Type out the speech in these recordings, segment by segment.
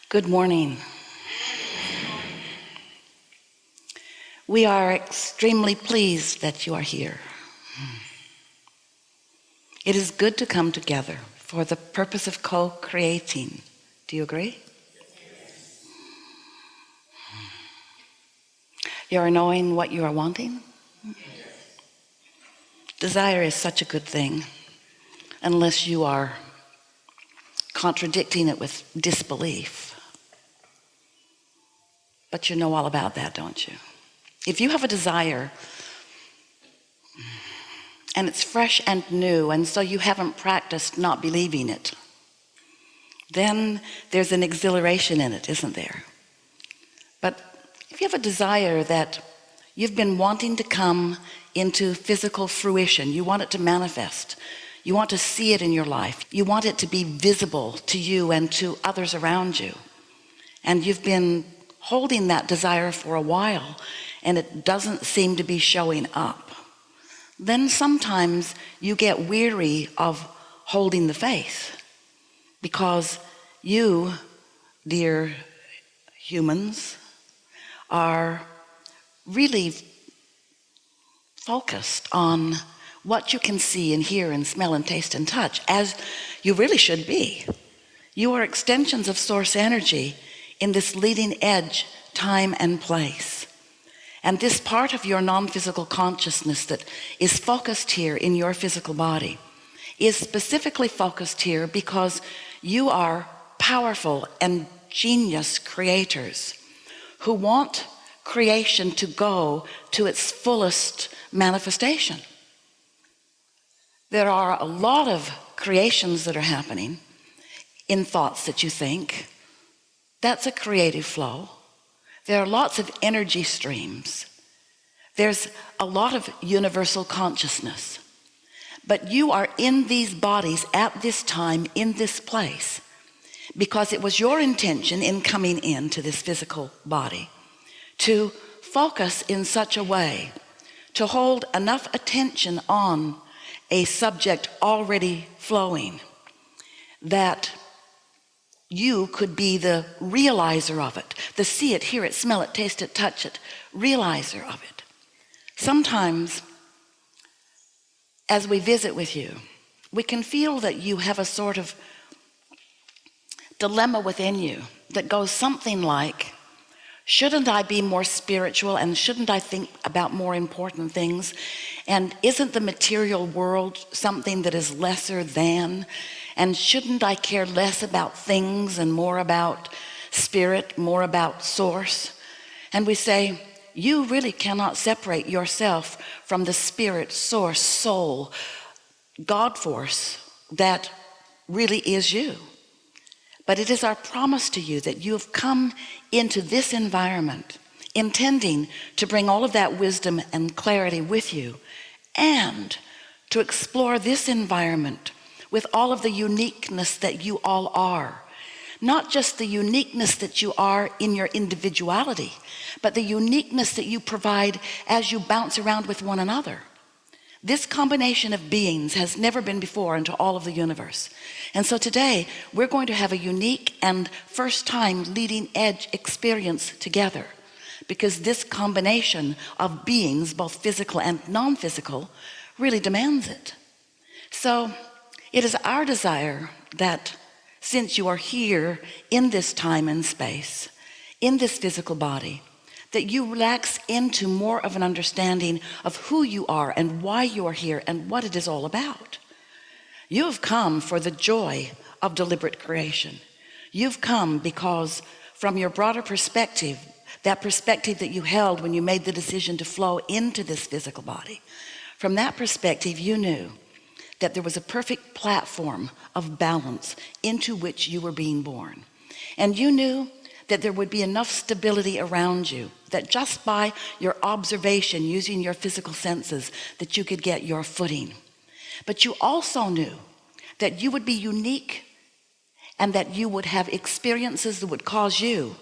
Good morning. We are extremely pleased that you are here. It is good to come together for the purpose of co-creating. Do you agree? You are knowing what you are wanting? Desire is such a good thing, unless you are contradicting it with disbelief. But you know all about that, don't you? If you have a desire and it's fresh and new, and so you haven't practiced not believing it, then there's an exhilaration in it, isn't there? But if you have a desire that you've been wanting to come into physical fruition, you want it to manifest, you want to see it in your life, you want it to be visible to you and to others around you, and you've been holding that desire for a while and it doesn't seem to be showing up, then sometimes you get weary of holding the faith, because you, dear humans, are really focused on what you can see and hear and smell and taste and touch, as you really should be. You are extensions of source energy in this leading edge time and place. And this part of your non-physical consciousness that is focused here in your physical body is specifically focused here because you are powerful and genius creators who want creation to go to its fullest manifestation. There are a lot of creations that are happening in thoughts that you think. That's a creative flow. There are lots of energy streams. There's a lot of universal consciousness. But you are in these bodies at this time, in this place, because it was your intention in coming into this physical body to focus in such a way, to hold enough attention on a subject already flowing, that you could be the realizer of it, the see it, hear it, smell it, taste it, touch it, realizer of it. Sometimes as we visit with you, we can feel that you have a sort of dilemma within you that goes something like, shouldn't I be more spiritual, and shouldn't I think about more important things? And isn't the material world something that is lesser than? And shouldn't I care less about things and more about spirit, more about source? And we say, you really cannot separate yourself from the spirit, source, soul, God force that really is you. But it is our promise to you that you have come into this environment intending to bring all of that wisdom and clarity with you, and to explore this environment with all of the uniqueness that you all are. Not just the uniqueness that you are in your individuality, but the uniqueness that you provide as you bounce around with one another. This combination of beings has never been before into all of the universe. And so today we're going to have a unique and first time leading edge experience together, because this combination of beings, both physical and non-physical, really demands it. So it is our desire that, since you are here in this time and space, in this physical body, that you relax into more of an understanding of who you are and why you are here and what it is all about. You have come for the joy of deliberate creation. You've come because from your broader perspective, that perspective that you held when you made the decision to flow into this physical body, from that perspective you knew that there was a perfect platform of balance into which you were being born. And you knew that there would be enough stability around you, that just by your observation, using your physical senses, that you could get your footing. But you also knew that you would be unique, and that you would have experiences that would cause you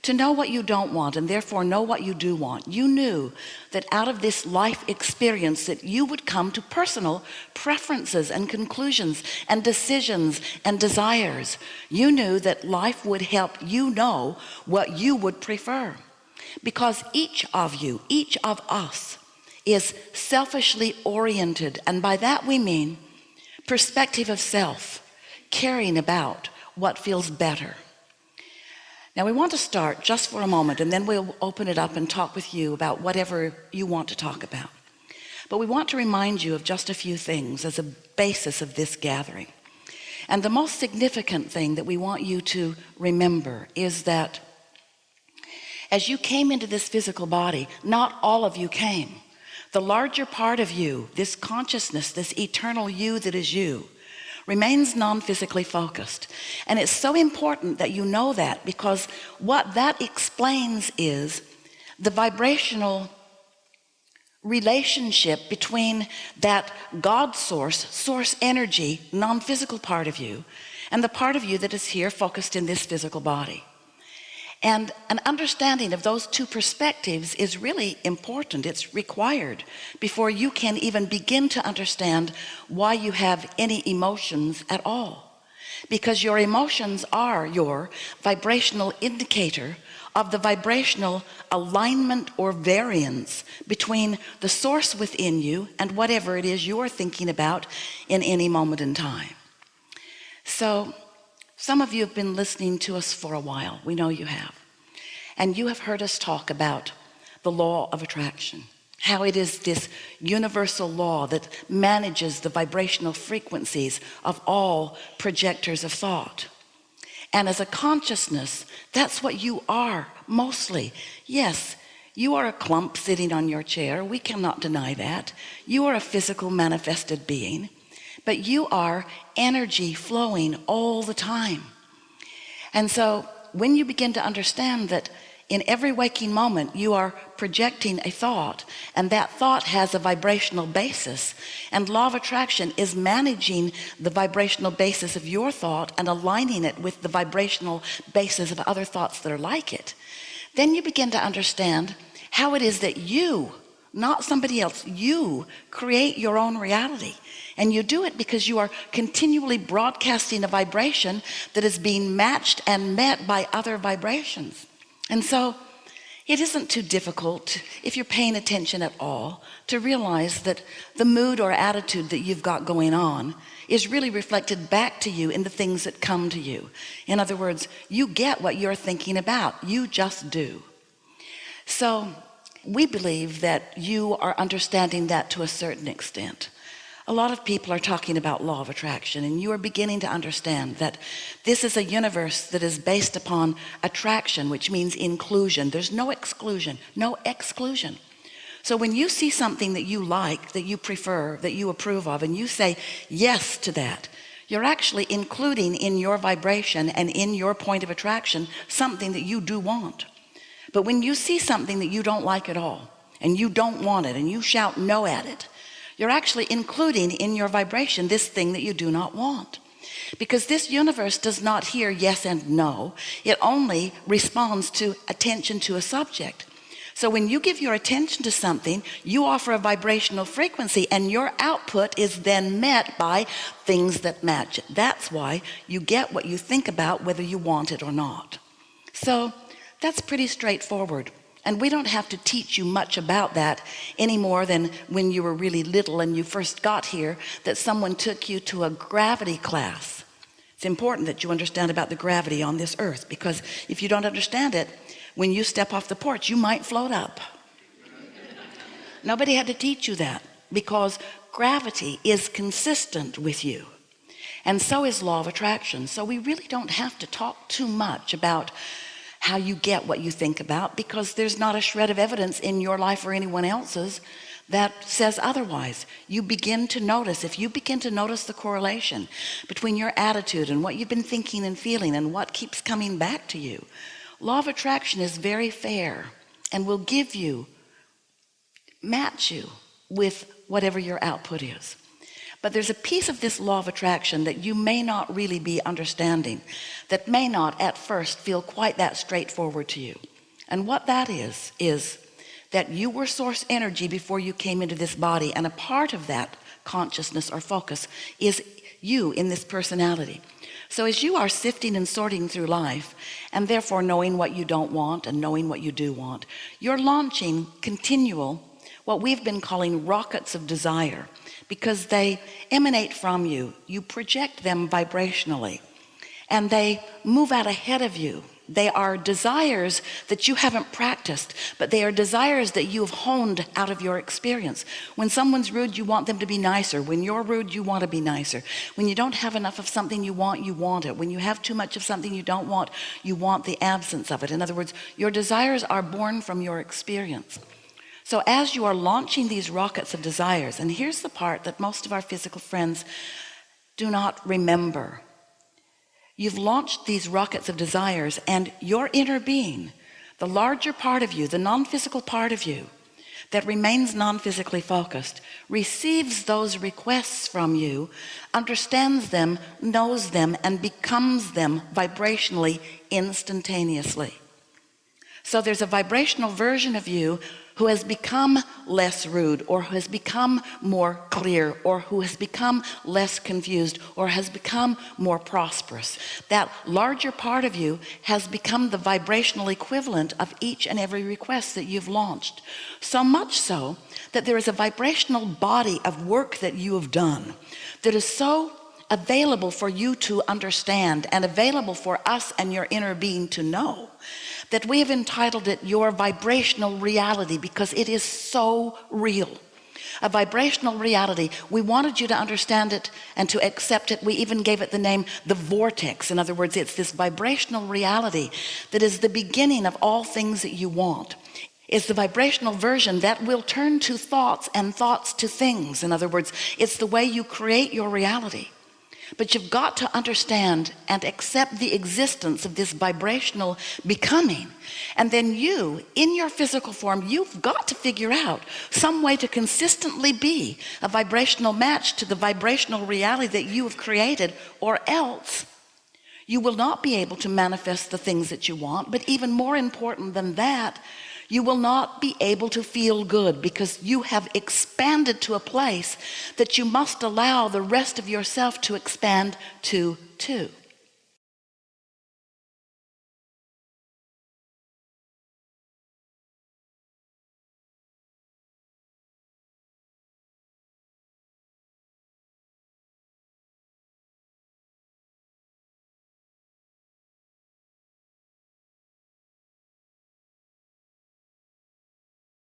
to know what you don't want and therefore know what you do want. You knew that out of this life experience that you would come to personal preferences and conclusions and decisions and desires. You knew that life would help you know what you would prefer, because each of you, each of us, is selfishly oriented, and by that we mean perspective of self, caring about what feels better. Now we want to start just for a moment, and then we'll open it up and talk with you about whatever you want to talk about. But we want to remind you of just a few things as a basis of this gathering. And the most significant thing that we want you to remember is that as you came into this physical body, not all of you came. The larger part of you, this consciousness, this eternal you that is you, remains non-physically focused. And it's so important that you know that, because what that explains is the vibrational relationship between that God source energy, non-physical part of you, and the part of you that is here focused in this physical body. And an understanding of those two perspectives is really important. It's required before you can even begin to understand why you have any emotions at all. Because your emotions are your vibrational indicator of the vibrational alignment or variance between the source within you and whatever it is you're thinking about in any moment in time. So some of you have been listening to us for a while. We know you have. And you have heard us talk about the law of attraction, how it is this universal law that manages the vibrational frequencies of all projectors of thought. And as a consciousness, that's what you are mostly. Yes, you are a clump sitting on your chair. We cannot deny that. You are a physical manifested being. But you are energy flowing all the time. And so when you begin to understand that in every waking moment you are projecting a thought, and that thought has a vibrational basis, and law of attraction is managing the vibrational basis of your thought and aligning it with the vibrational basis of other thoughts that are like it, then you begin to understand how it is that you, not somebody else, you create your own reality. And you do it because you are continually broadcasting a vibration that is being matched and met by other vibrations. And so it isn't too difficult, if you're paying attention at all, to realize that the mood or attitude that you've got going on is really reflected back to you in the things that come to you. In other words, you get what you're thinking about. You just do. So we believe that you are understanding that to a certain extent. A lot of people are talking about law of attraction, and you are beginning to understand that this is a universe that is based upon attraction, which means inclusion. There's no exclusion, no exclusion. So when you see something that you like, that you prefer, that you approve of, and you say yes to that, you're actually including in your vibration and in your point of attraction something that you do want. But when you see something that you don't like at all, and you don't want it, and you shout no at it, you're actually including in your vibration this thing that you do not want. Because this universe does not hear yes and no. It only responds to attention to a subject. So when you give your attention to something, you offer a vibrational frequency, and your output is then met by things that match it. That's why you get what you think about, whether you want it or not. So that's pretty straightforward. And we don't have to teach you much about that any more than when you were really little and you first got here, that someone took you to a gravity class. It's important that you understand about the gravity on this earth, because if you don't understand it, when you step off the porch, you might float up. Nobody had to teach you that, because gravity is consistent with you. And so is law of attraction. So we really don't have to talk too much about how you get what you think about, because there's not a shred of evidence in your life or anyone else's that says otherwise. You begin to notice, if you begin to notice the correlation between your attitude and what you've been thinking and feeling and what keeps coming back to you, law of attraction is very fair and will give you, match you with whatever your output is. But there's a piece of this law of attraction that you may not really be understanding, that may not at first feel quite that straightforward to you. And what that is that you were source energy before you came into this body, and a part of that consciousness or focus is you in this personality. So as you are sifting and sorting through life, and therefore knowing what you don't want and knowing what you do want, you're launching continual, what we've been calling rockets of desire, because they emanate from you. You project them vibrationally, and they move out ahead of you. They are desires that you haven't practiced, but they are desires that you have honed out of your experience. When someone's rude, you want them to be nicer. When you're rude, you want to be nicer. When you don't have enough of something you want it. When you have too much of something you don't want, you want the absence of it. In other words, your desires are born from your experience. So as you are launching these rockets of desires, and here's the part that most of our physical friends do not remember. You've launched these rockets of desires, and your inner being, the larger part of you, the non-physical part of you that remains non-physically focused, receives those requests from you, understands them, knows them, and becomes them vibrationally instantaneously. So there's a vibrational version of you who has become less rude, or who has become more clear, or who has become less confused, or has become more prosperous. That larger part of you has become the vibrational equivalent of each and every request that you've launched. So much so that there is a vibrational body of work that you have done that is so available for you to understand, and available for us and your inner being to know, that we have entitled it your vibrational reality, because it is so real. A vibrational reality. We wanted you to understand it and to accept it. We even gave it the name the vortex. In other words, it's this vibrational reality that is the beginning of all things that you want. It's the vibrational version that will turn to thoughts, and thoughts to things. In other words, it's the way you create your reality. But you've got to understand and accept the existence of this vibrational becoming. And then you, in your physical form, you've got to figure out some way to consistently be a vibrational match to the vibrational reality that you have created, or else you will not be able to manifest the things that you want. But even more important than that, you will not be able to feel good, because you have expanded to a place that you must allow the rest of yourself to expand to too.